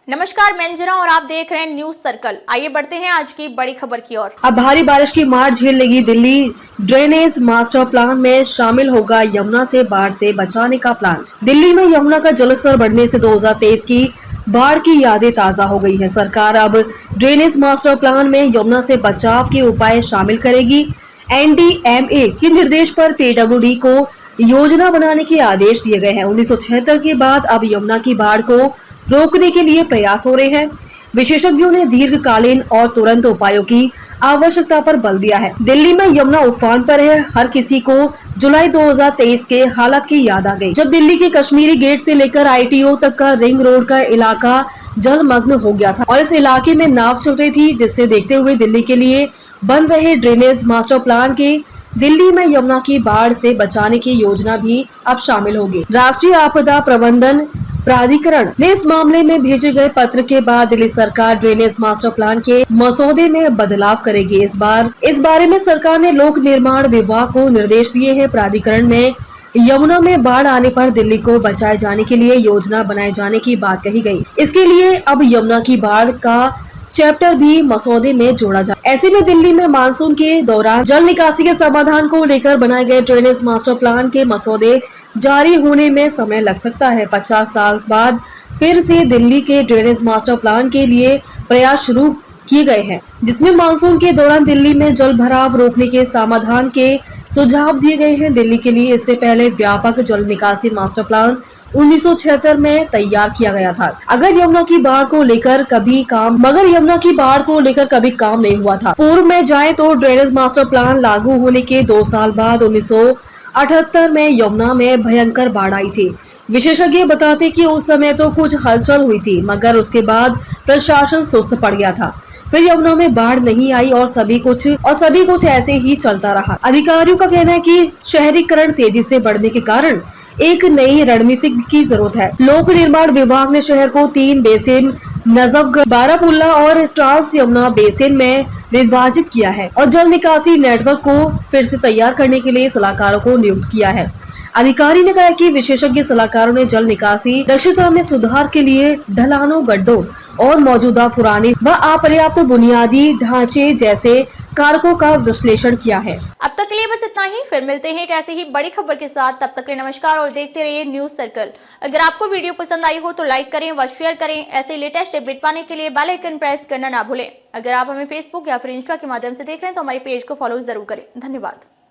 नमस्कार, मैं अंजना और आप देख रहे हैं न्यूज सर्कल। आइए बढ़ते हैं आज की बड़ी खबर की ओर। अब भारी बारिश की मार झेल लेगी दिल्ली। ड्रेनेज मास्टर प्लान में शामिल होगा यमुना से बाढ़ से बचाने का प्लान। दिल्ली में यमुना का जलस्तर बढ़ने से 2023 की बाढ़ की यादें ताजा हो गई है। सरकार अब ड्रेनेज मास्टर प्लान में यमुना से बचाव के उपाय शामिल करेगी। एनडीएमए के निर्देश पर पीडब्ल्यूडी को योजना बनाने के आदेश दिए गए हैं। 1976 के बाद अब यमुना की बाढ़ को रोकने के लिए प्रयास हो रहे हैं। विशेषज्ञों ने दीर्घकालीन और तुरंत उपायों की आवश्यकता पर बल दिया है। दिल्ली में यमुना उफान पर है। हर किसी को जुलाई 2023 के हालात की याद आ गई, जब दिल्ली के कश्मीरी गेट से लेकर आईटीओ तक का रिंग रोड का इलाका जलमग्न हो गया था और इस इलाके में नाव चल रही थी, जिससे देखते हुए दिल्ली के लिए बन रहे ड्रेनेज मास्टर प्लान के दिल्ली में यमुना की बाढ़ से बचाने की योजना भी अब शामिल होगी। राष्ट्रीय आपदा प्रबंधन प्राधिकरण ने इस मामले में भेजे गए पत्र के बाद दिल्ली सरकार ड्रेनेज मास्टर प्लान के मसौदे में बदलाव करेगी। इस बारे में सरकार ने लोक निर्माण विभाग को निर्देश दिए हैं। प्राधिकरण में यमुना में बाढ़ आने पर दिल्ली को बचाए जाने के लिए योजना बनाए जाने की बात कही गई। इसके लिए अब यमुना की बाढ़ का चैप्टर भी मसौदे में जोड़ा जाए। ऐसे में दिल्ली में मानसून के दौरान जल निकासी के समाधान को लेकर बनाए गए ड्रेनेज मास्टर प्लान के मसौदे जारी होने में समय लग सकता है। 50 साल बाद फिर से दिल्ली के ड्रेनेज मास्टर प्लान के लिए प्रयास शुरू किए गए हैं, जिसमें मानसून के दौरान दिल्ली में जल भराव रोकने के समाधान के सुझाव दिए गए हैं। दिल्ली के लिए इससे पहले व्यापक जल निकासी मास्टर प्लान 1976 में तैयार किया गया था। मगर यमुना की बाढ़ को लेकर कभी काम नहीं हुआ था। पूर्व में जाए तो ड्रेनेज मास्टर प्लान लागू होने के 2 साल बाद 1978 में यमुना में भयंकर बाढ़ आई थी। विशेषज्ञ बताते कि उस समय तो कुछ हलचल हुई थी, मगर उसके बाद प्रशासन सुस्त पड़ गया था। फिर यमुना में बाढ़ नहीं आई और सभी कुछ ऐसे ही चलता रहा। अधिकारियों का कहना है कि शहरीकरण तेजी से बढ़ने के कारण एक नई रणनीति की जरूरत है। लोक निर्माण विभाग ने शहर को 3 बेसिन नजफगढ़, बारामुल्ला और ट्रांस यमुना बेसिन में विभाजित किया है और जल निकासी नेटवर्क को फिर से तैयार करने के लिए सलाहकारों को नियुक्त किया है। अधिकारी ने कहा कि विशेषज्ञ सलाहकारों ने जल निकासी दक्षता में सुधार के लिए ढलानों, गड्ढों और मौजूदा पुराने व अपर्याप्त बुनियादी ढांचे जैसे कारकों का विश्लेषण किया है। अब तक के लिए बस इतना ही। फिर मिलते हैं एक ऐसी ही बड़ी खबर के साथ। तब तक के लिए नमस्कार और देखते रहिए न्यूज सर्कल। अगर आपको वीडियो पसंद आई हो तो लाइक करें व शेयर करें। ऐसे लेटेस्ट अपडेट पाने के लिए बेल आइकन प्रेस करना ना भूलें। अगर आप हमें फेसबुक या फिर इंस्टा के माध्यम से देख रहे हैं तो हमारे पेज को फॉलो जरूर करें। धन्यवाद।